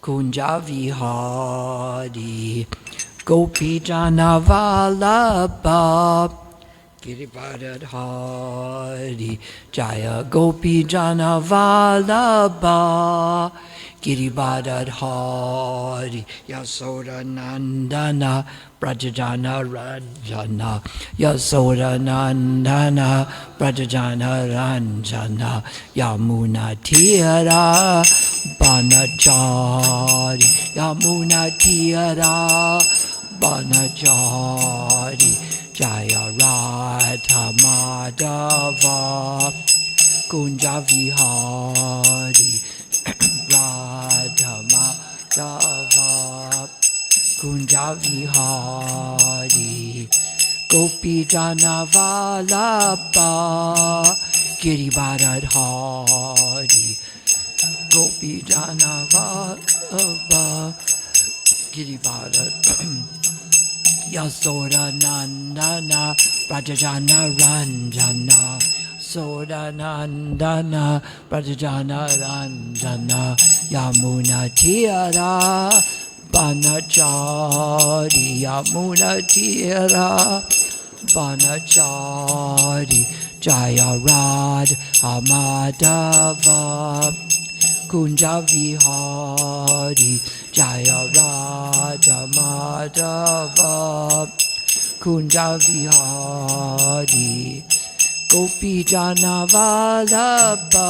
Kunja Vihari Gopi Jana Vallabha Girivardhari Jaya Gopi Jana Vallabha Girivardhari Yasoda Nandana Brajajana Ranjana Yasoda Nandana Brajajana Ranjana Yamuna Tira Banachari Yamuna Tira Banachari Jaya Radha Madhava Kunja Vihari Radha Madhava Kunja Vihari Gopi Jana Vallabha Girivardhari Gopi Jana Vallabha Girivardhari Yasoda Nandana Brajajana Ranjana Soda Nandana Brajajana Ranjana Yamuna Tira Banachari Yamuna Tira Banachari Jaya Radha Madhava Kunja Vihari Jaya Radha Madhava Kunja Vihari Gopi Jana Vallabha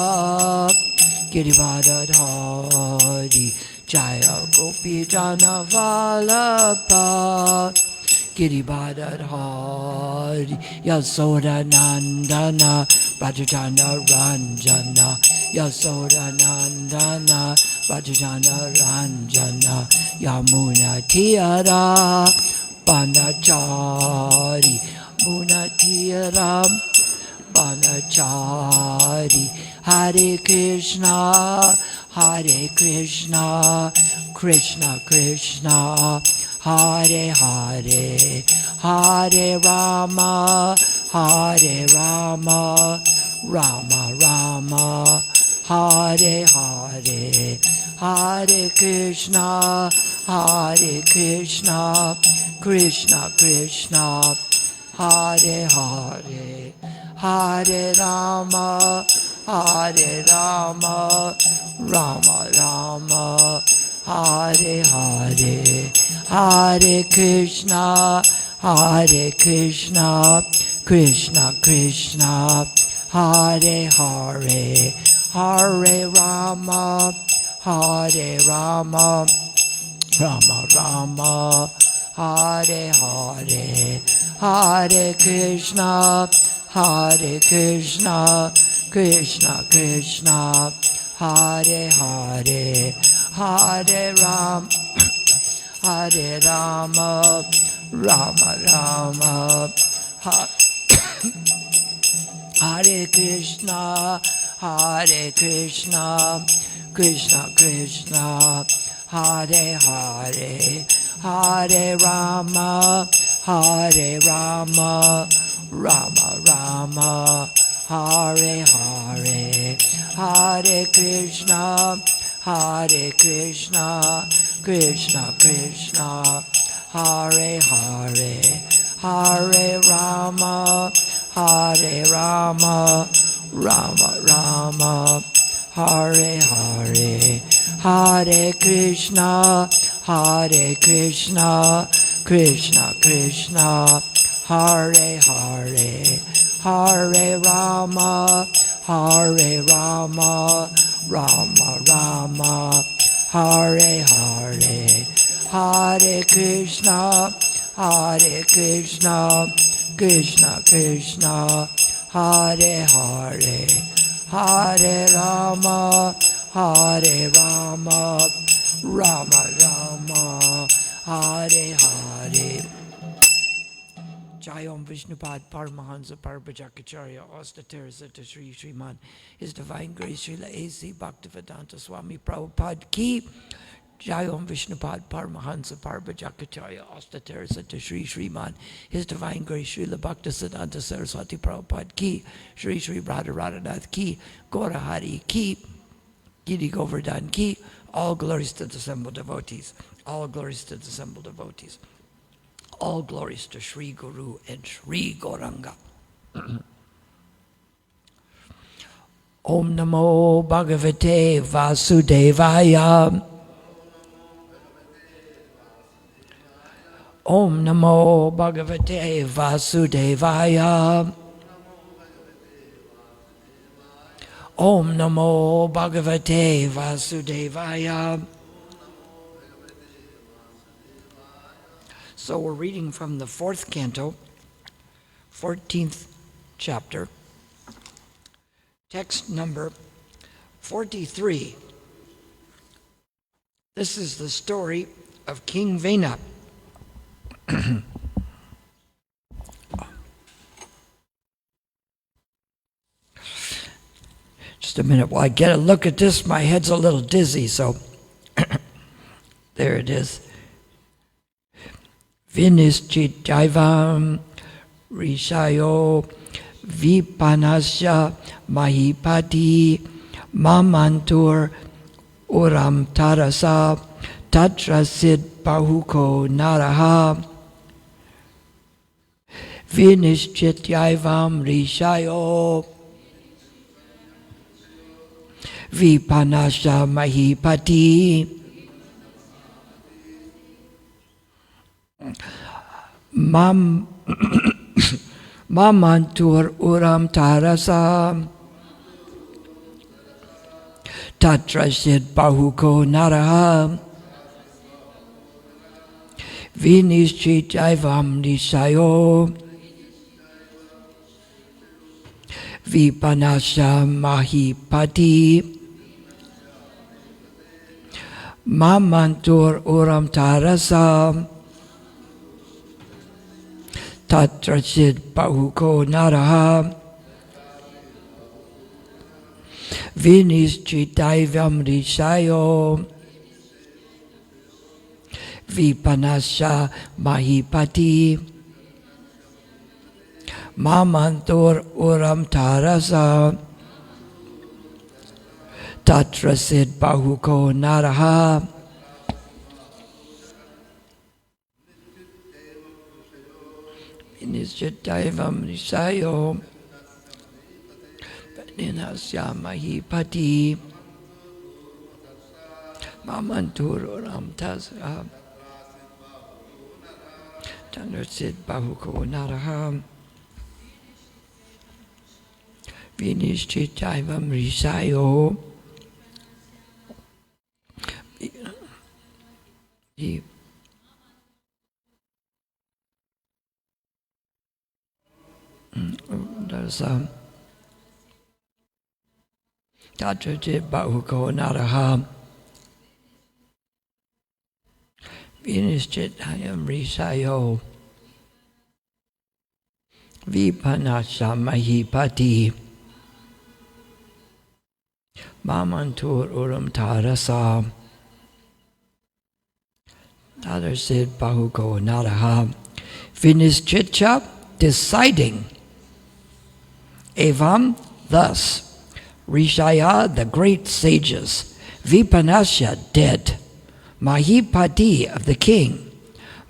Girivardhari Jaya Gopi Jana Vallabha Girivardhari Yasoda Nandana Brajajana Ranjana Yasoda Nandana Brajajana Ranjana Yamuna Tira Banachari Munatira Banachari Hare Krishna Krishna Krishna Hare Hare Hare Rama Rama Rama Hare Hare Hare Krishna Krishna Krishna Hare Hare Hare Rama Rama Rama Hare Hare Hare Krishna Krishna Krishna Hare Hare Hare Rama Rama Rama Hare Hare Hare Krishna Krishna Krishna Hare Hare Hare Rama Rama Rama Hare Krishna Krishna Krishna Hare Hare Hare Rama Rama Rama Hare Hare Hare Krishna Krishna Krishna Hare Hare Hare Rama Rama Rama Hare Hare Hare Krishna Krishna Krishna Hare Hare Hare Rama Rama Rama Hare Hare Hare Krishna Krishna Krishna Hare Hare Hare Rama Rama Rama Hare Hare Jai Om Vishnupad Paramahansa Parabhajakacharya Ostaterasa to Sri Srimad His Divine Grace Srila A.C. Bhaktivedanta Swami Prabhupada Ki Jai Om Vishnupad Paramahansa Parabhajakacharya Ostaterasa to Sri Srimad His Divine Grace Srila Bhaktisiddhanta Saraswati Prabhupada Ki Sri Sri Radha Radhanath Ki Gaura Hari Ki Giri Govardhan Ki All glories to the assembled devotees. All glories to the assembled devotees. All glories to Sri Guru and Sri Gauranga. Om Namo Bhagavate Vasudevaya. Om Namo Bhagavate Vasudevaya. Om Namo Bhagavate Vasudevaya. So we're reading from the 4th canto, 14th chapter, text number 43. This is the story of King Vena. Just a minute while I get a look at this. My head's a little dizzy, so there it is. Vinischit Jaivam Rishayo Vipanasya Mahipati Mamantur Uram Tarasa Tatrasid Bahuko Naraha Vinischit Jaivam Rishayo Vipanasya Mahipati Mamantur Uram Tarasa Tatrasid Bahuko Naraha Vinischit Jaivam Nishayo Vipanasya Mahipati Mamantur Uram Tarasa Tatrasid Bahuko Naraha Vinischit Jaivam Nishayo Vipanasya Mahipati Mamantur Uram Tarasa Tatrasid Bahuko Naraha Vinischit Jaivam Nishayo Vipanasya Mahipati Mamantur Uram Tarasa Tatrasid Bahuko Naraha Vinischit Jaivam Nishayo Tatrasid Bahuko Naraha Vinischit Jaivam Nishayo Vipanasya Mahipati Mamantur Uram Tarasa Tatrasid Bahuko Naraha Vinischitcha, deciding. Evam, thus. Rishaya, the great sages. Vipanasya, dead. Mahipati, of the king.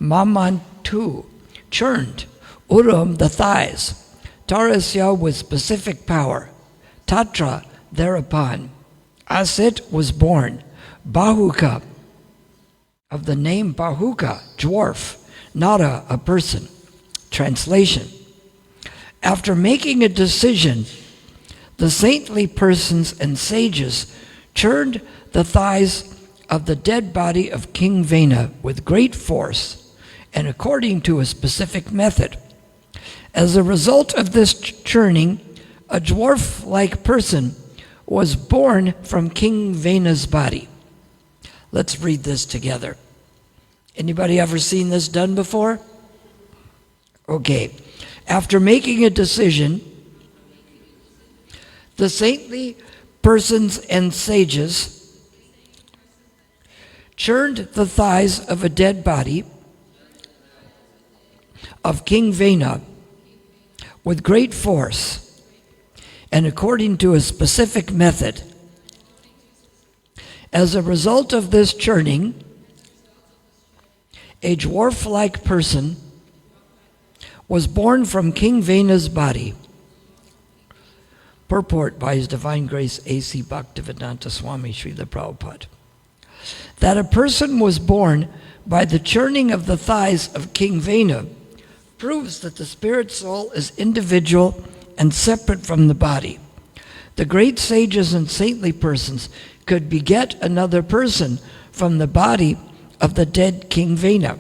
Mamantu, churned. Uram, the thighs. Tarasya, with specific power. Tatra, thereupon. Asit, was born. Bahuka, of the name Bahuka, dwarf. Nara, a person. Translation. After making a decision, the saintly persons and sages churned the thighs of the dead body of King Vena with great force and according to a specific method. As a result of this churning, a dwarf-like person was born from King Vena's body. Let's read this together. Anybody ever seen this done before? Okay. After making a decision, the saintly persons and sages churned the thighs of a dead body of King Vena with great force and according to a specific method. As a result of this churning, a dwarf-like person was born from King Vena's body. Purport by His Divine Grace A.C. Bhaktivedanta Swami Srila Prabhupada. That a person was born by the churning of the thighs of King Vena proves that the spirit soul is individual and separate from the body. The great sages and saintly persons could beget another person from the body of the dead King Vena,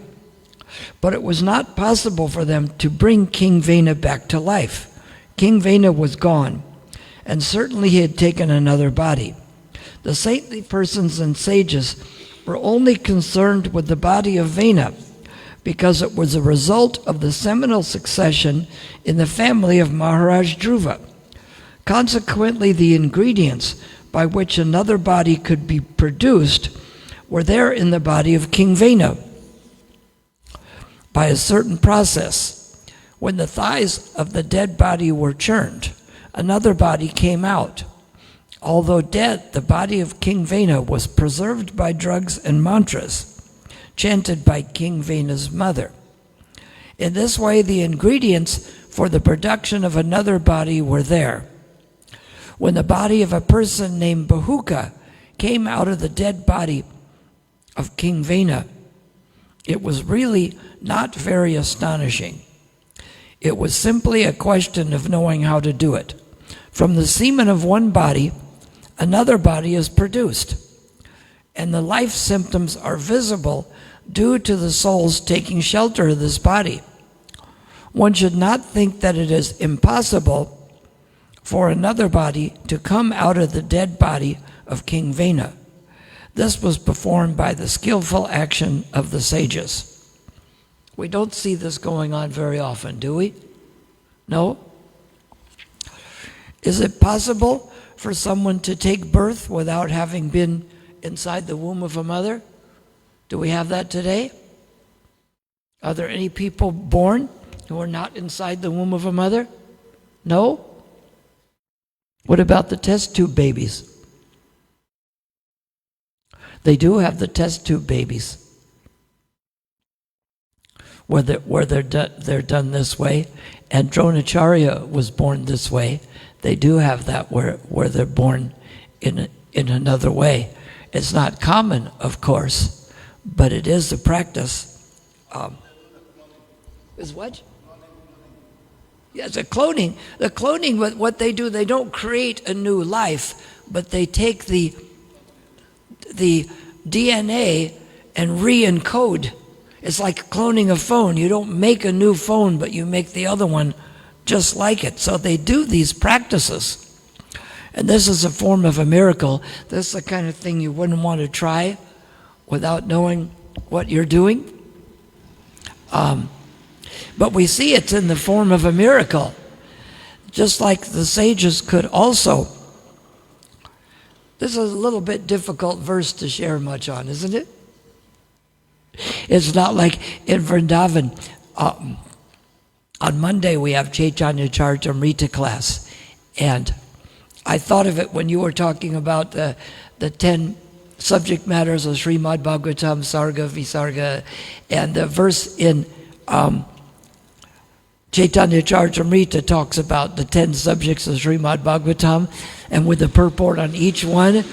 but it was not possible for them to bring King Vena back to life. King Vena was gone, and certainly he had taken another body. The saintly persons and sages were only concerned with the body of Vena because it was a result of the seminal succession in the family of Maharaj Dhruva. Consequently, the ingredients by which another body could be produced were there in the body of King Vena. By a certain process, when the thighs of the dead body were churned, another body came out. Although dead, the body of King Vena was preserved by drugs and mantras chanted by King Vena's mother. In this way, the ingredients for the production of another body were there. When the body of a person named Bahuka came out of the dead body of King Vena, it was really not very astonishing. It was simply a question of knowing how to do it. From the semen of one body, another body is produced, and the life symptoms are visible due to the soul's taking shelter of this body. One should not think that it is impossible for another body to come out of the dead body of King Vena. This was performed by the skillful action of the sages. We don't see this going on very often, do we? No? Is it possible for someone to take birth without having been inside the womb of a mother? Do we have that today? Are there any people born who are not inside the womb of a mother? No? What about the test tube babies? They do have the test tube babies where they're done this way, and Dronacharya was born this way. They do have that where they're born in another way. It's not common, of course, but it is a practice. Is what? Yeah, the cloning. The cloning, what they do, they don't create a new life, but they take the DNA and re-encode. It's like cloning a phone. You don't make a new phone, but you make the other one just like it. So they do these practices. And this is a form of a miracle. This is the kind of thing you wouldn't want to try without knowing what you're doing. But we see it's in the form of a miracle. Just like the sages could also. This is a little bit difficult verse to share much on, isn't it? It's not like in Vrindavan. On Monday we have Chaitanya Charitamrita class. And I thought of it when you were talking about the 10 subject matters of Srimad Bhagavatam, Sarga, Visarga, and the verse in Chaitanya Charitamrita talks about the 10 subjects of Srimad Bhagavatam, and with the purport on each one.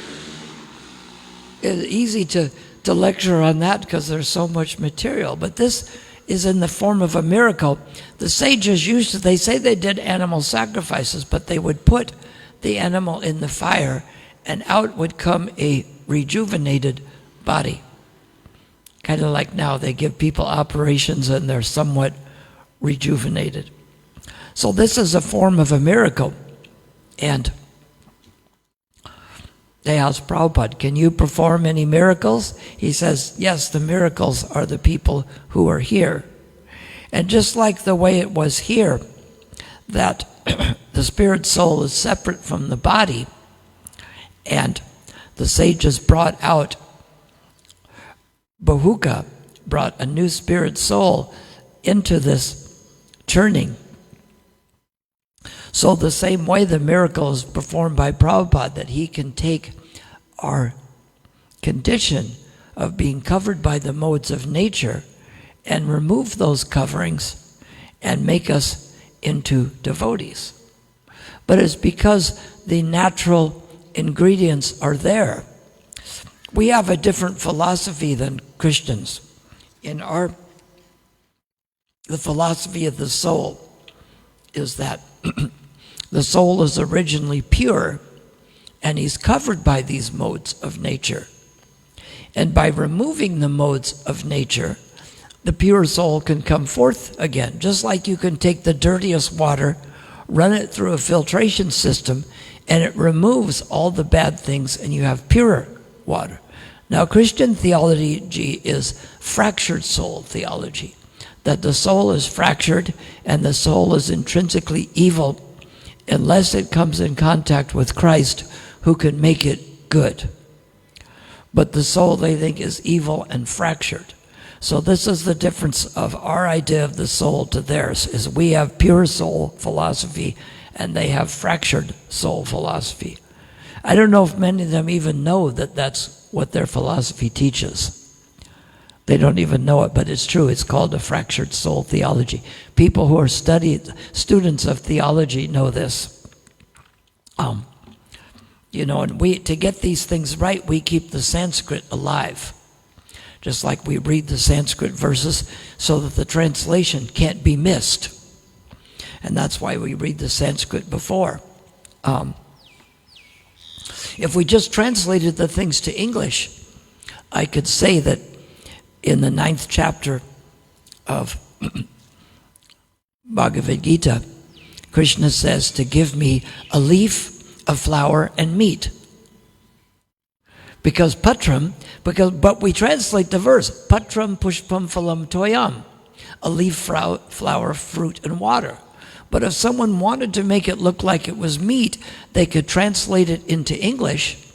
It's easy to lecture on that because there's so much material, but this is in the form of a miracle. The sages they say they did animal sacrifices, but they would put the animal in the fire and out would come a rejuvenated body. Kind of like now they give people operations and they're somewhat rejuvenated. So this is a form of a miracle. And they asked Prabhupada, can you perform any miracles? He says, yes, the miracles are the people who are here. And just like the way it was here, that the spirit soul is separate from the body, and the sages brought out Bahuka, brought a new spirit soul into this churning. So the same way the miracle is performed by Prabhupada, that he can take our condition of being covered by the modes of nature and remove those coverings and make us into devotees. But it's because the natural ingredients are there. We have a different philosophy than Christians. The philosophy of the soul is that the soul is originally pure, and he's covered by these modes of nature. And by removing the modes of nature, the pure soul can come forth again. Just like you can take the dirtiest water, run it through a filtration system, and it removes all the bad things, and you have pure water. Now, Christian theology is fractured soul theology, that the soul is fractured and the soul is intrinsically evil unless it comes in contact with Christ, who can make it good. But the soul, they think, is evil and fractured. So this is the difference of our idea of the soul to theirs, is we have pure soul philosophy and they have fractured soul philosophy. I don't know if many of them even know that that's what their philosophy teaches. They don't even know it, but it's true. It's called a fractured soul theology. People who are students of theology know this. And to get these things right, we keep the Sanskrit alive. Just like we read the Sanskrit verses so that the translation can't be missed. And that's why we read the Sanskrit before. If we just translated the things to English, I could say that in the 9th chapter of Bhagavad Gita, Krishna says to give me a leaf, a flower, and meat. But we translate the verse, patram pushpam phalam toyam, a leaf, flower, fruit, and water. But if someone wanted to make it look like it was meat, they could translate it into English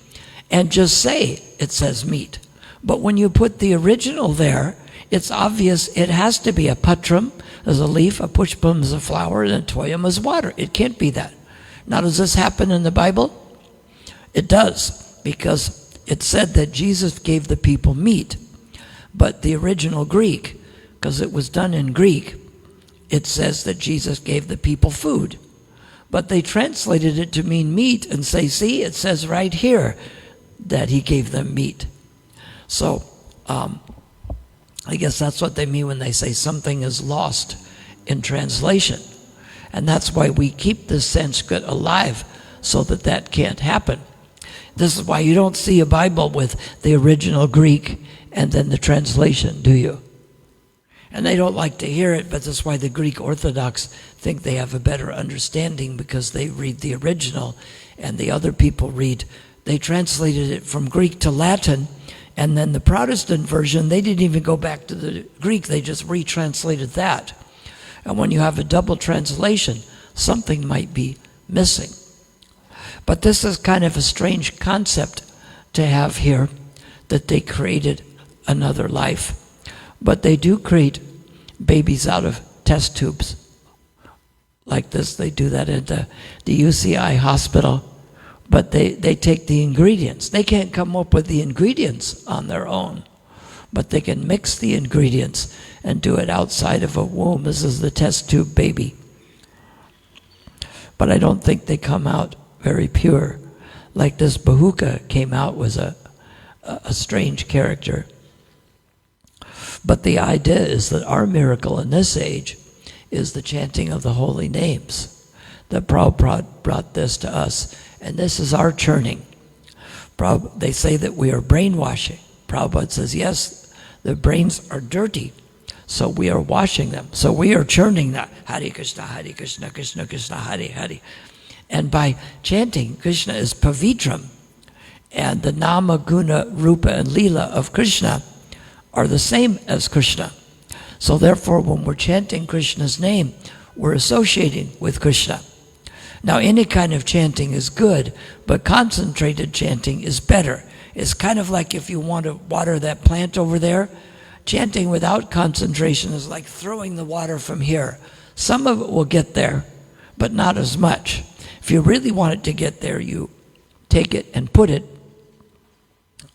and just say it says meat. But when you put the original there, it's obvious it has to be a patram as a leaf, a pushpam as a flower, and a toyam as water. It can't be that. Now, does this happen in the Bible? It does, because it said that Jesus gave the people meat. But the original Greek, because it was done in Greek, it says that Jesus gave the people food. But they translated it to mean meat and say, see, it says right here that he gave them meat. So I guess that's what they mean when they say something is lost in translation. And that's why we keep the Sanskrit alive, so that that can't happen. This is why you don't see a Bible with the original Greek and then the translation, do you? And they don't like to hear it, but that's why the Greek Orthodox think they have a better understanding, because they read the original and the other people they translated it from Greek to Latin, and then the Protestant version, they didn't even go back to the Greek, they just retranslated that. And when you have a double translation, something might be missing. But this is kind of a strange concept to have here, that they created another life. But they do create babies out of test tubes like this. They do that at the UCI hospital. But they take the ingredients. They can't come up with the ingredients on their own, but they can mix the ingredients and do it outside of a womb. This is the test tube baby. But I don't think they come out very pure. Like this Bahuka came out, was a strange character. But the idea is that our miracle in this age is the chanting of the holy names. That Prabhupada brought this to us, and this is our churning. They say that we are brainwashing. Prabhupada says, yes, the brains are dirty, so we are washing them. So we are churning that, Hare Krishna, Krishna Krishna, Hare Hare. And by chanting, Krishna is pavitram, and the nama, guna, rupa, and lila of Krishna are the same as Krishna. So therefore, when we're chanting Krishna's name, we're associating with Krishna. Now, any kind of chanting is good, but concentrated chanting is better. It's kind of like if you want to water that plant over there, chanting without concentration is like throwing the water from here. Some of it will get there, but not as much. If you really want it to get there, you take it and put it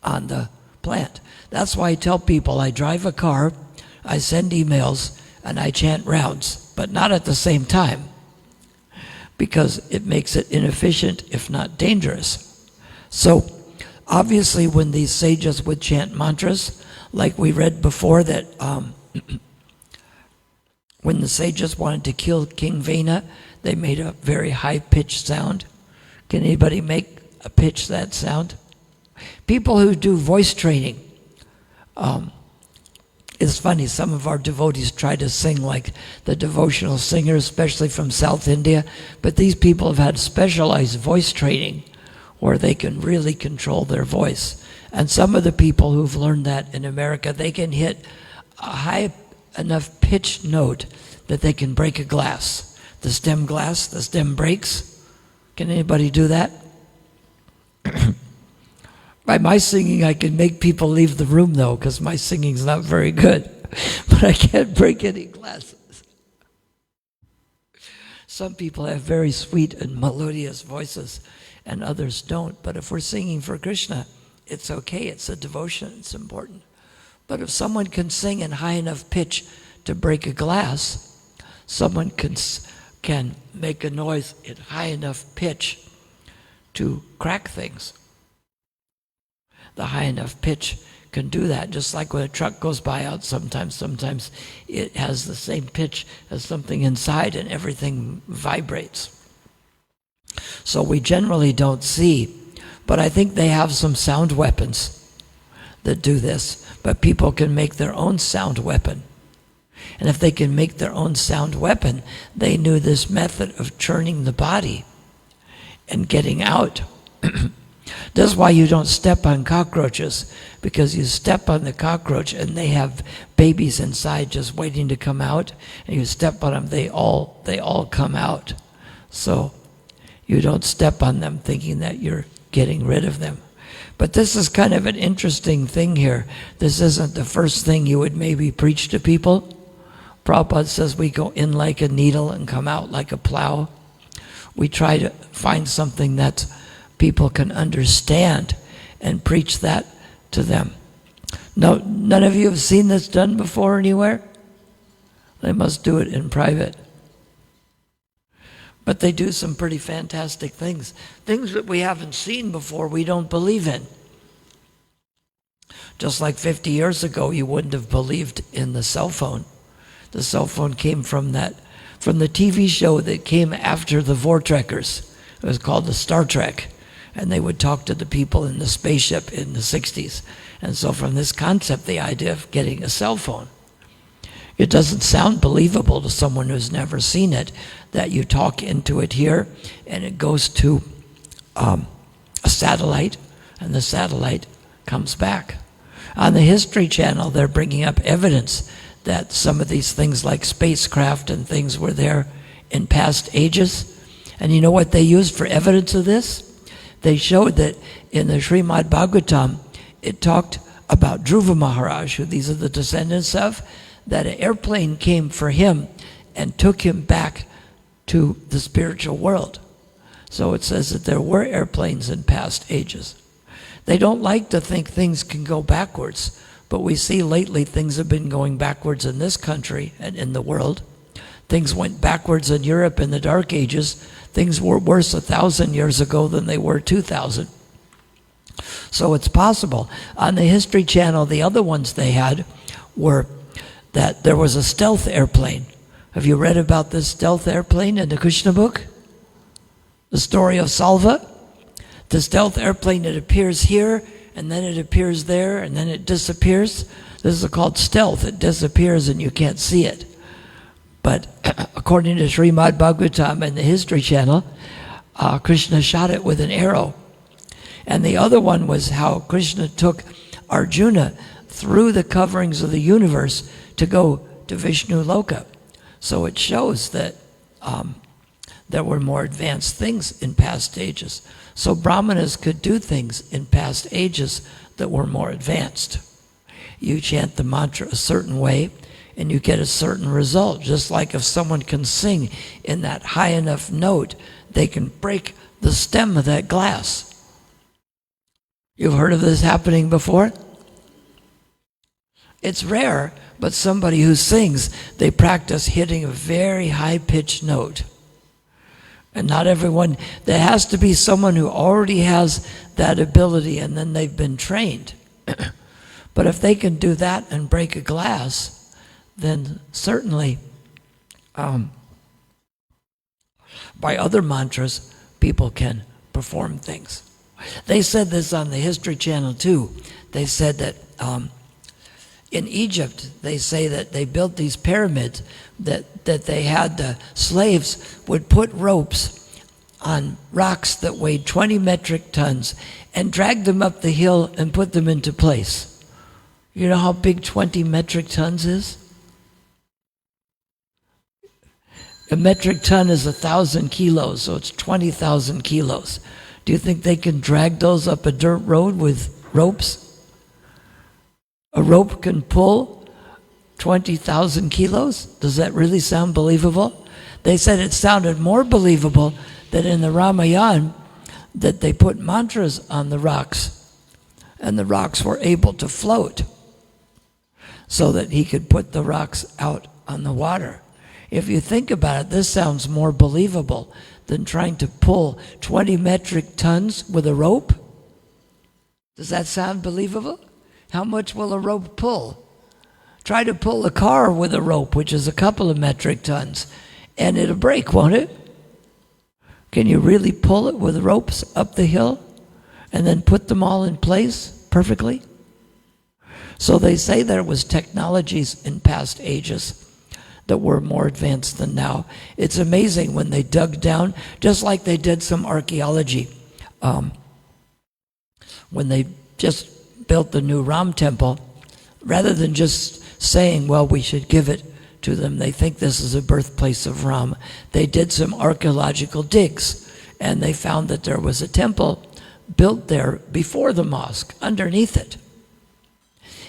on the plant. That's why I tell people I drive a car, I send emails, and I chant rounds, but not at the same time, because it makes it inefficient, if not dangerous. So obviously when these sages would chant mantras, like we read before that when the sages wanted to kill King Vena, they made a very high-pitched sound. Can anybody make a pitch that sound? People who do voice training, it's funny, some of our devotees try to sing like the devotional singers, especially from South India, but these people have had specialized voice training where they can really control their voice. And some of the people who've learned that in America, they can hit a high enough pitched note that they can break a glass. The stem breaks. Can anybody do that? By my singing, I can make people leave the room, though, because my singing's not very good. But I can't break any glasses. Some people have very sweet and melodious voices, and others don't. But if we're singing for Krishna, it's okay. It's a devotion. It's important. But if someone can sing in high enough pitch to break a glass, someone can make a noise at high enough pitch to crack things. The high enough pitch can do that, just like when a truck goes by out sometimes it has the same pitch as something inside and everything vibrates. So we generally don't see, but I think they have some sound weapons that do this, but people can make their own sound weapon. And if they can make their own sound weapon, they knew this method of churning the body and getting out. That's why you don't step on cockroaches, because you step on the cockroach and they have babies inside just waiting to come out, and you step on them, they all come out. So you don't step on them thinking that you're getting rid of them. But this is kind of an interesting thing here. This isn't the first thing you would maybe preach to people. Prabhupada says we go in like a needle and come out like a plow. We try to find something that people can understand and preach that to them. No, none of you have seen this done before anywhere? They must do it in private. But they do some pretty fantastic things. Things that we haven't seen before, we don't believe in. Just like 50 years ago, you wouldn't have believed in the cell phone. The cell phone came from the TV show that came after the Vortrekkers. It was called the Star Trek. And they would talk to the people in the spaceship in the 60s. And so from this concept, the idea of getting a cell phone, it doesn't sound believable to someone who's never seen it, that you talk into it here, and it goes to a satellite, and the satellite comes back. On the History Channel, they're bringing up evidence that some of these things like spacecraft and things were there in past ages. And you know what they used for evidence of this? They showed that in the Srimad Bhagavatam, it talked about Dhruva Maharaj, who these are the descendants of, that an airplane came for him and took him back to the spiritual world. So it says that there were airplanes in past ages. They don't like to think things can go backwards, but we see lately things have been going backwards in this country and in the world. Things went backwards in Europe in the Dark Ages. Things were worse 1,000 years ago than they were 2,000. So it's possible. On the History Channel, the other ones they had were that there was a stealth airplane. Have you read about this stealth airplane in the Krishna book? The story of Salva? The stealth airplane, it appears here, and then it appears there, and then it disappears. This is called stealth. It disappears and you can't see it. But according to Srimad Bhagavatam and the History Channel, Krishna shot it with an arrow. And the other one was how Krishna took Arjuna through the coverings of the universe to go to Vishnu Loka. So it shows that there were more advanced things in past ages. So Brahmanas could do things in past ages that were more advanced. You chant the mantra a certain way, and you get a certain result. Just like if someone can sing in that high enough note, they can break the stem of that glass. You've heard of this happening before? It's rare, but somebody who sings, they practice hitting a very high-pitched note. And not everyone, there has to be someone who already has that ability and then they've been trained. But if they can do that and break a glass, then certainly by other mantras, people can perform things. They said this on the History Channel too. They said that in Egypt, they say that they built these pyramids that they had, the slaves would put ropes on rocks that weighed 20 metric tons and drag them up the hill and put them into place. You know how big 20 metric tons is? A metric ton is 1,000 kilos, so it's 20,000 kilos. Do you think they can drag those up a dirt road with ropes? A rope can pull 20,000 kilos? Does that really sound believable? They said it sounded more believable that in the Ramayana that they put mantras on the rocks and the rocks were able to float so that he could put the rocks out on the water. If you think about it, this sounds more believable than trying to pull 20 metric tons with a rope. Does that sound believable? How much will a rope pull? Try to pull a car with a rope, which is a couple of metric tons, and it'll break, won't it? Can you really pull it with ropes up the hill and then put them all in place perfectly? So they say there was technologies in past ages that were more advanced than now. It's amazing when they dug down, just like they did some archaeology. When they just built the new Ram temple, rather than just saying, well, we should give it to them, they think this is a birthplace of Ram. They did some archaeological digs, and they found that there was a temple built there before the mosque, underneath it.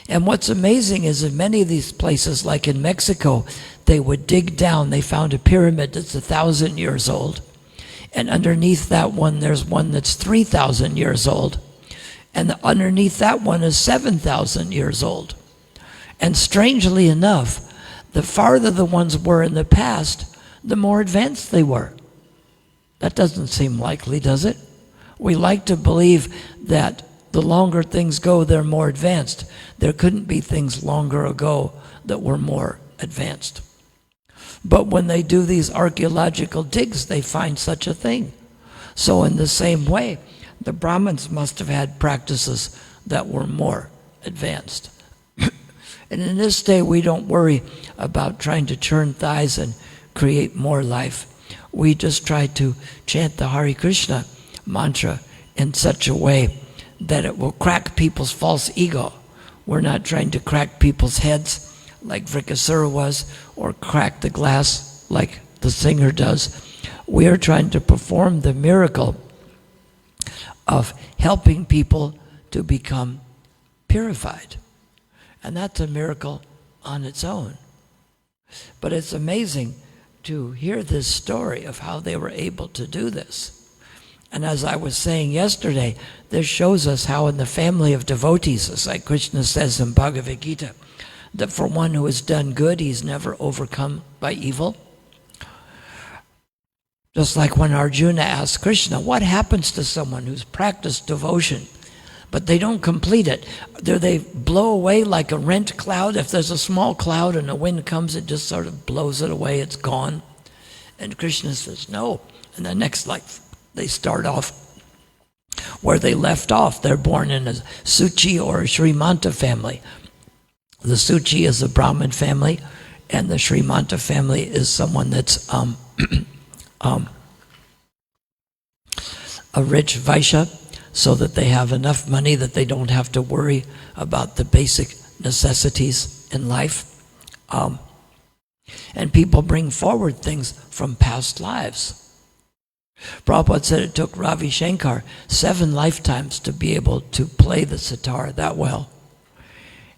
And what's amazing is in many of these places, like in Mexico, they would dig down. They found a pyramid that's 1,000 years old. And underneath that one, there's one that's 3,000 years old. And underneath that one is 7,000 years old. And strangely enough, the farther the ones were in the past, the more advanced they were. That doesn't seem likely, does it? We like to believe that the longer things go, they're more advanced. There couldn't be things longer ago that were more advanced. But when they do these archaeological digs, they find such a thing. So in the same way, the Brahmins must have had practices that were more advanced. And in this day, we don't worry about trying to churn thighs and create more life. We just try to chant the Hare Krishna mantra in such a way that it will crack people's false ego. We're not trying to crack people's heads like Vrikasura was, or crack the glass like the singer does. We are trying to perform the miracle of helping people to become purified. And that's a miracle on its own. But it's amazing to hear this story of how they were able to do this. And as I was saying yesterday, this shows us how in the family of devotees, as like Krishna says in Bhagavad Gita, that for one who has done good, he's never overcome by evil. Just like when Arjuna asked Krishna, what happens to someone who's practiced devotion, but they don't complete it? Do they blow away like a rent cloud? If there's a small cloud and the wind comes, it just sort of blows it away, it's gone. And Krishna says, no. And the next life, they start off where they left off. They're born in a Suchi or a Srimanta family. The Suchi is a Brahmin family, and the Srimanta family is someone that's a rich Vaishya, so that they have enough money that they don't have to worry about the basic necessities in life. And people bring forward things from past lives. Prabhupada said it took Ravi Shankar 7 lifetimes to be able to play the sitar that well.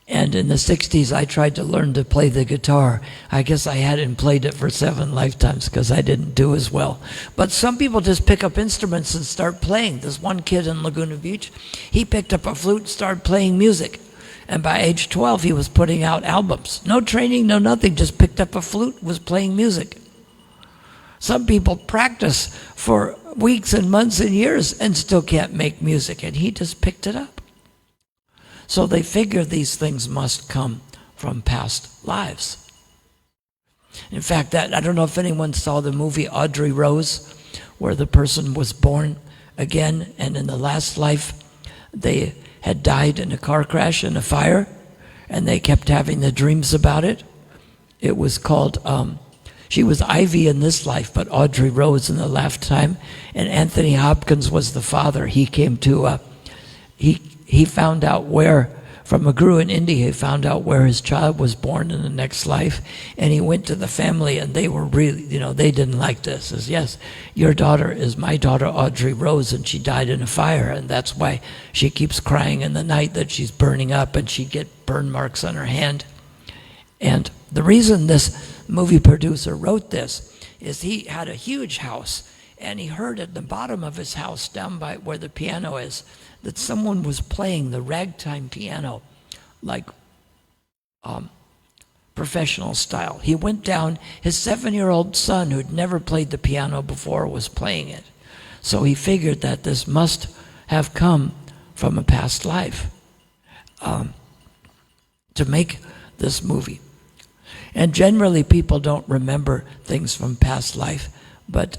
And in the 60s, I tried to learn to play the guitar. I guess I hadn't played it for 7 lifetimes because I didn't do as well. But some people just pick up instruments and start playing. There's one kid in Laguna Beach, he picked up a flute and started playing music. And by age 12, he was putting out albums. No training, no nothing, just picked up a flute, was playing music. Some people practice for weeks and months and years and still can't make music, and he just picked it up. So they figure these things must come from past lives. In fact, I don't know if anyone saw the movie Audrey Rose, where the person was born again, and in the last life they had died in a car crash and a fire, and they kept having the dreams about it. It was called, she was Ivy in this life, but Audrey Rose in the lifetime, and Anthony Hopkins was the father. He came to, he found out where, from a guru in India, he found out where his child was born in the next life, and he went to the family, and they were really, they didn't like this. He says, yes, your daughter is my daughter, Audrey Rose, and she died in a fire, and that's why she keeps crying in the night that she's burning up, and she'd get burn marks on her hand. And the reason this movie producer wrote this is he had a huge house, and he heard at the bottom of his house, down by where the piano is, that someone was playing the ragtime piano, like professional style. He went down, his 7-year-old son, who'd never played the piano before, was playing it. So he figured that this must have come from a past life to make this movie. And generally people don't remember things from past life, but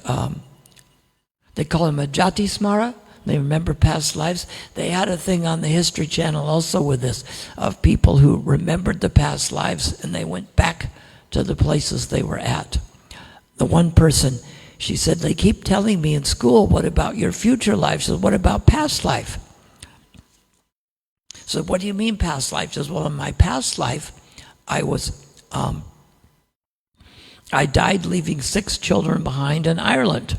they call them a jati smara. They remember past lives. They had a thing on the History Channel also with this, of people who remembered the past lives and they went back to the places they were at. The one person, she said, they keep telling me in school, what about your future life? She said, what about past life? So what do you mean past life? She says, well, in my past life, I died leaving 6 children behind in Ireland.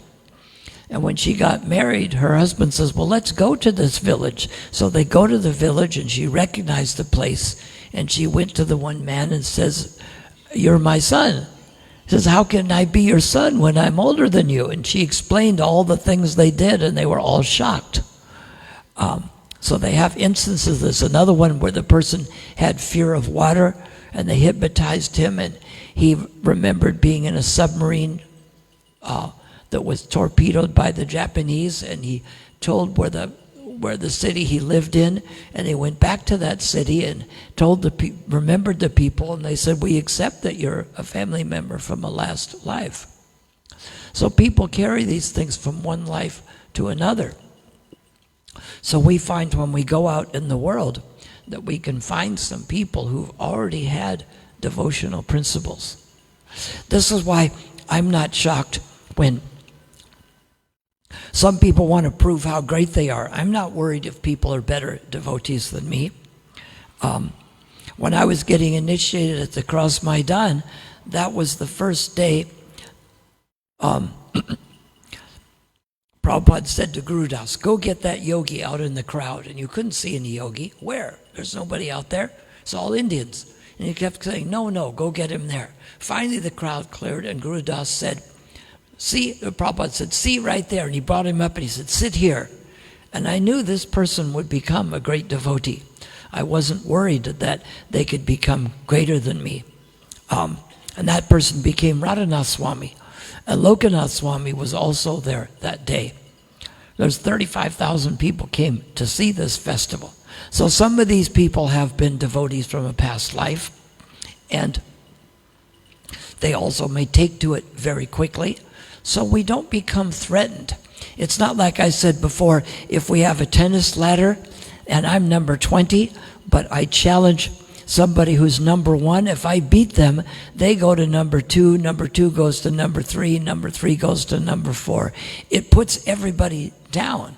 And when she got married, her husband says, well, let's go to this village. So they go to the village, and she recognized the place, and she went to the one man and says, you're my son. He says, how can I be your son when I'm older than you? And she explained all the things they did, and they were all shocked. So they have instances. There's another one where the person had fear of water, and they hypnotized him, and he remembered being in a submarine that was torpedoed by the Japanese, and he told where the city he lived in, and he went back to that city and told remembered the people, and they said, we accept that you're a family member from a last life. So people carry these things from one life to another. So we find when we go out in the world that we can find some people who've already had devotional principles. This is why I'm not shocked when some people want to prove how great they are. I'm not worried if people are better devotees than me. When I was getting initiated at the Cross Maidan, that was the first day Prabhupada said to Guru Das, go get that yogi out in the crowd. And you couldn't see any yogi. Where? There's nobody out there. It's all Indians. And he kept saying, no, go get him there. Finally the crowd cleared, and Guru Das said, Prabhupada said, see right there. And he brought him up and he said, sit here. And I knew this person would become a great devotee. I wasn't worried that they could become greater than me. And that person became Radhanath Swami. And Lokanath Swami was also there that day. There's 35,000 people came to see this festival. So some of these people have been devotees from a past life, and they also may take to it very quickly. So we don't become threatened. It's not like I said before, if we have a tennis ladder and I'm number 20, but I challenge somebody who's number 1, if I beat them, they go to number 2 goes to number 3 goes to number 4. It puts everybody down.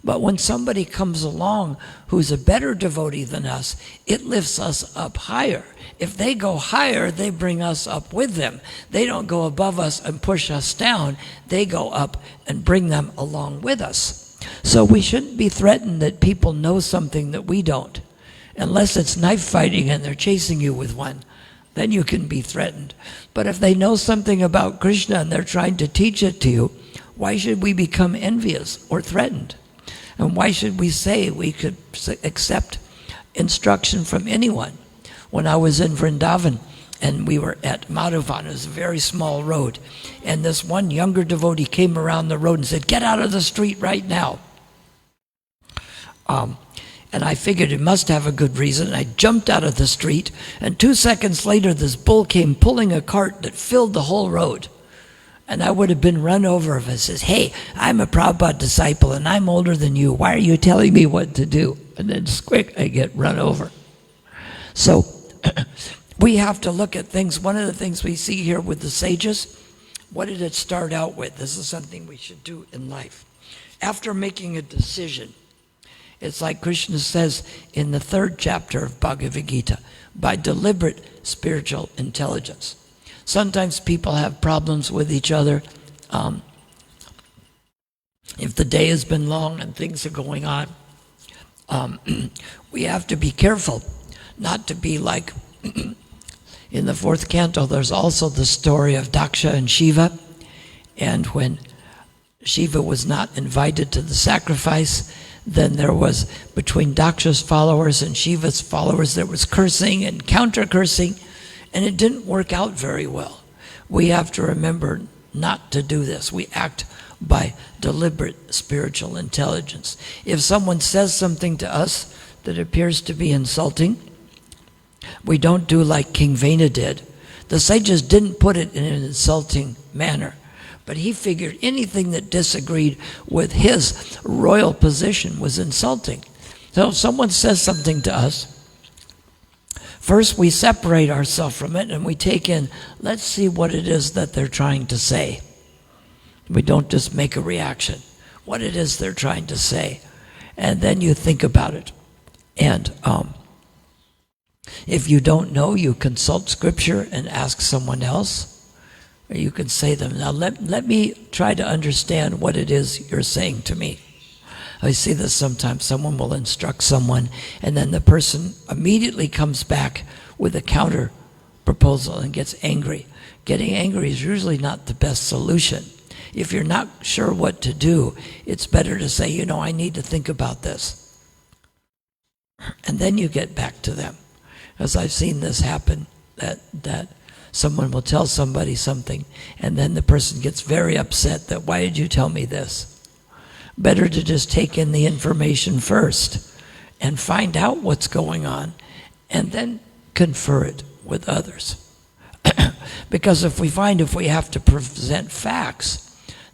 But when somebody comes along who's a better devotee than us, it lifts us up higher. If they go higher, they bring us up with them. They don't go above us and push us down. They go up and bring them along with us. So we shouldn't be threatened that people know something that we don't. Unless it's knife fighting and they're chasing you with one, then you can be threatened. But if they know something about Krishna and they're trying to teach it to you, why should we become envious or threatened? And why should we say we could accept instruction from anyone. When I was in Vrindavan, and we were at Madhuvan, it was a very small road, and this one younger devotee came around the road and said, "Get out of the street right now." And I figured it must have a good reason. I jumped out of the street, and 2 seconds later, this bull came pulling a cart that filled the whole road. And I would have been run over if I says, "Hey, I'm a Prabhupada disciple, and I'm older than you. Why are you telling me what to do?" And then quick, I get run over. So we have to look at things. One of the things we see here with the sages, what did it start out with? This is something we should do in life. After making a decision, it's like Krishna says in the 3rd chapter of Bhagavad Gita, by deliberate spiritual intelligence. Sometimes people have problems with each other. If the day has been long and things are going on, we have to be careful not to be like in the 4th canto. There's also the story of Daksha and Shiva, and when Shiva was not invited to the sacrifice, then there was, between Daksha's followers and Shiva's followers, there was cursing and counter-cursing, and it didn't work out very well. We have to remember not to do this. We act by deliberate spiritual intelligence. If someone says something to us that appears to be insulting, we don't do like King Vena did. The sages didn't put it in an insulting manner, but he figured anything that disagreed with his royal position was insulting. So if someone says something to us, first we separate ourselves from it and we take in, let's see what it is that they're trying to say. We don't just make a reaction. What it is they're trying to say. And then you think about it. And if you don't know, you consult scripture and ask someone else. Or you can say to them, "Now let me try to understand what it is you're saying to me." I see this sometimes. Someone will instruct someone, and then the person immediately comes back with a counter proposal and gets angry. Getting angry is usually not the best solution. If you're not sure what to do, it's better to say, "I need to think about this." And then you get back to them. As I've seen this happen, that someone will tell somebody something, and then the person gets very upset that, "Why did you tell me this?" Better to just take in the information first and find out what's going on, and then confer it with others. Because if we have to present facts,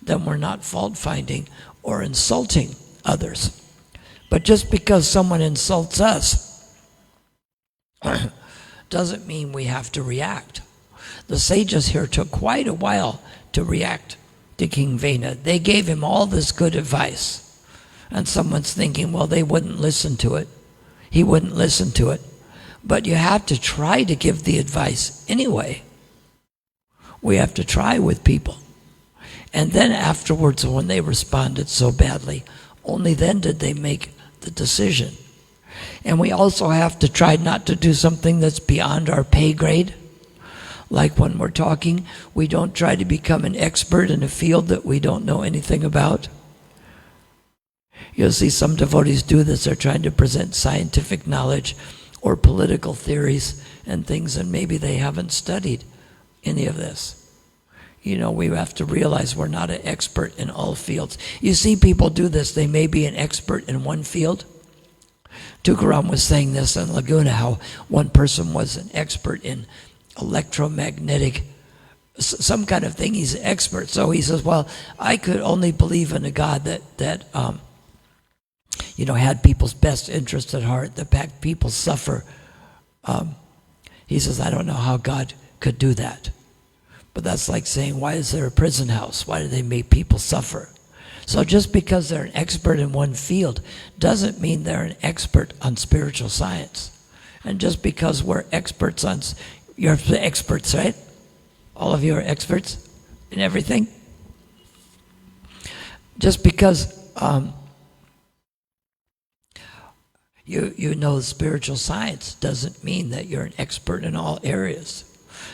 then we're not fault-finding or insulting others. But just because someone insults us doesn't mean we have to react. The sages here took quite a while to react to King Vena. They gave him all this good advice. And someone's thinking, well, they wouldn't listen to it. He wouldn't listen to it. But you have to try to give the advice anyway. We have to try with people. And then afterwards, when they responded so badly, only then did they make the decision. And we also have to try not to do something that's beyond our pay grade. Like when we're talking, we don't try to become an expert in a field that we don't know anything about. You'll see some devotees do this. They're trying to present scientific knowledge or political theories and things, and maybe they haven't studied any of this. We have to realize we're not an expert in all fields. You see people do this. They may be an expert in one field. Tukaram was saying this in Laguna, how one person was an expert in electromagnetic, some kind of thing. He's an expert. So he says, well, I could only believe in a God that had people's best interests at heart, that people suffer. He says, I don't know how God could do that. But that's like saying, why is there a prison house? Why do they make people suffer? So just because they're an expert in one field doesn't mean they're an expert on spiritual science. And just because we're experts on, you're the experts, right? All of you are experts in everything. Just because you know spiritual science doesn't mean that you're an expert in all areas.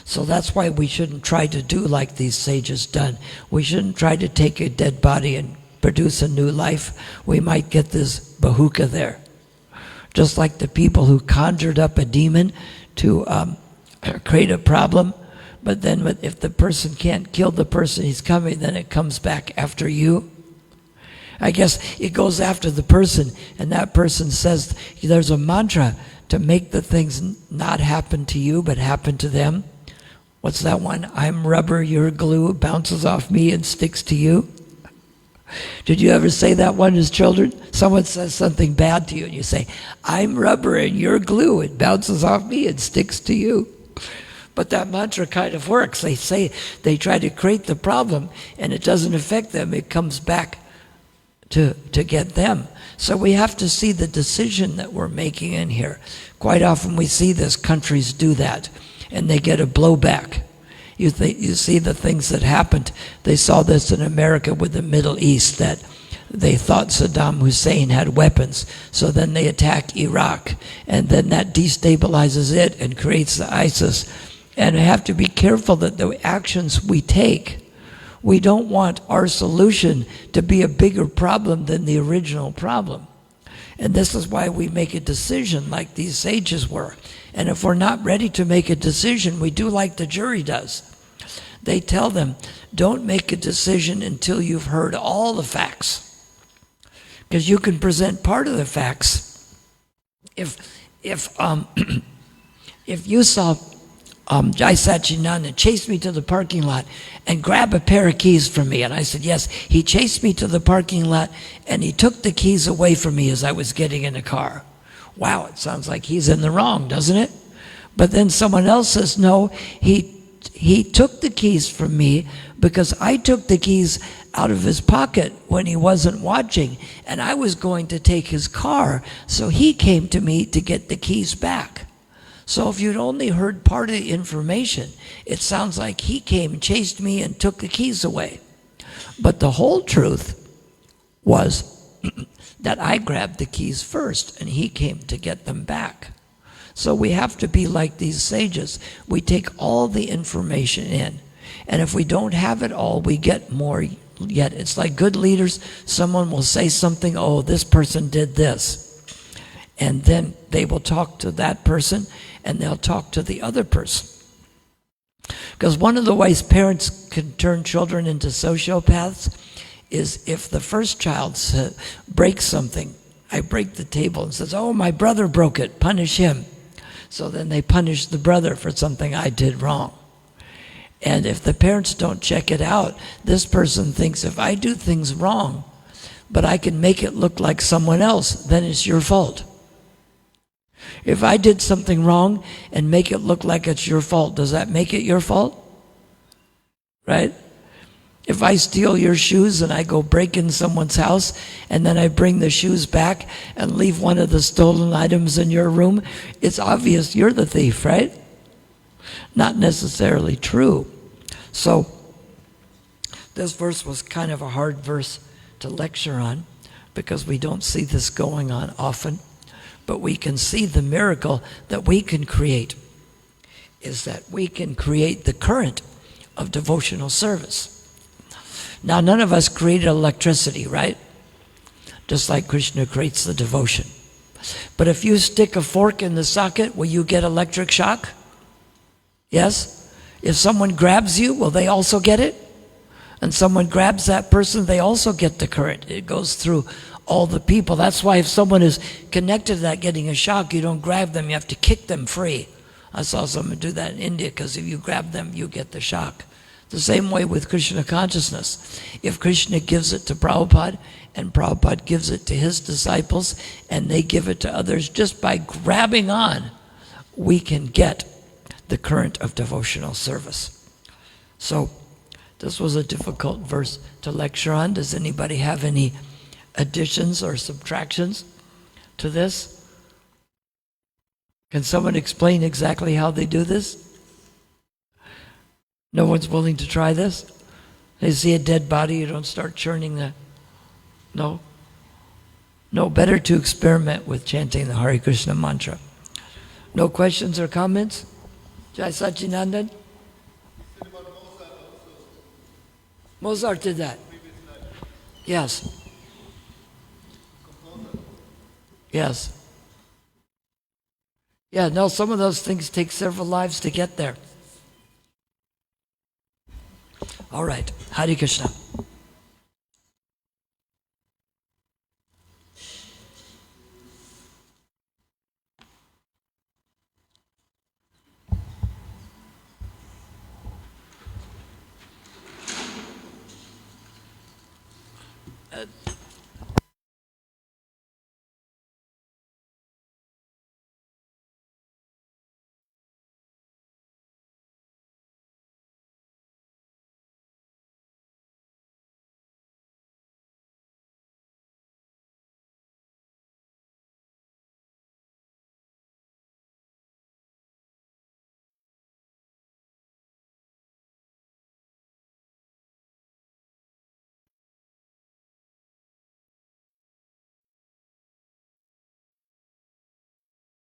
So that's why we shouldn't try to do like these sages done. We shouldn't try to take a dead body and produce a new life. We might get this bahuka there. Just like the people who conjured up a demon to create a problem, but then if the person can't kill the person he's coming, then it comes back after you. I guess it goes after the person, and that person says there's a mantra to make the things not happen to you, but happen to them. What's that one? I'm rubber, you're glue, it bounces off me and sticks to you. Did you ever say that one as children? Someone says something bad to you, and you say, I'm rubber and you're glue, it bounces off me and sticks to you. But that mantra kind of works. They say they try to create the problem, and it doesn't affect them. It comes back to get them. So we have to see the decision that we're making in here. Quite often we see this, countries do that, and they get a blowback. You see the things that happened. They saw this in America with the Middle East, that they thought Saddam Hussein had weapons, so then they attack Iraq, and then that destabilizes it and creates the ISIS. And we have to be careful that the actions we take, we don't want our solution to be a bigger problem than the original problem. And this is why we make a decision like these sages were. And if we're not ready to make a decision, we do like the jury does. They tell them, don't make a decision until you've heard all the facts. Because you can present part of the facts. If you saw Jai Satchinanda chased me to the parking lot and grabbed a pair of keys from me. And I said, yes, he chased me to the parking lot and he took the keys away from me as I was getting in the car. Wow, it sounds like he's in the wrong, doesn't it? But then someone else says, no, he took the keys from me because I took the keys out of his pocket when he wasn't watching, and I was going to take his car, so he came to me to get the keys back. So if you'd only heard part of the information, it sounds like he came and chased me and took the keys away. But the whole truth was that I grabbed the keys first and he came to get them back. So we have to be like these sages. We take all the information in. And if we don't have it all, we get more yet. It's like good leaders. Someone will say something, oh, this person did this. And then they will talk to that person and they'll talk to the other person. Because one of the ways parents can turn children into sociopaths is if the first child breaks something. I break the table and says, oh, my brother broke it, punish him. So then they punish the brother for something I did wrong. And if the parents don't check it out, this person thinks if I do things wrong, but I can make it look like someone else, then it's your fault. If I did something wrong and make it look like it's your fault, does that make it your fault? Right? If I steal your shoes and I go break in someone's house and then I bring the shoes back and leave one of the stolen items in your room, it's obvious you're the thief, right? Not necessarily true. So this verse was kind of a hard verse to lecture on because we don't see this going on often. But we can see the miracle that we can create is that we can create the current of devotional service. Now, none of us created electricity, right? Just like Krishna creates the devotion. But if you stick a fork in the socket, will you get electric shock? Yes? If someone grabs you, will they also get it? And someone grabs that person, they also get the current. It goes through all the people. That's why if someone is connected to that getting a shock, you don't grab them, you have to kick them free. I saw someone do that in India because if you grab them, you get the shock. The same way with Krishna consciousness. If Krishna gives it to Prabhupada and Prabhupada gives it to his disciples and they give it to others, just by grabbing on, we can get the current of devotional service. So this was a difficult verse to lecture on. Does anybody have any additions or subtractions to this? Can someone explain exactly how they do this? No one's willing to try this? They see a dead body, you don't start churning the... No? No, better to experiment with chanting the Hare Krishna mantra. No questions or comments? Jai Satchinandan? Mozart did that. Yes. Yes. Yeah, no, some of those things take several lives to get there. All right, Hare Krishna.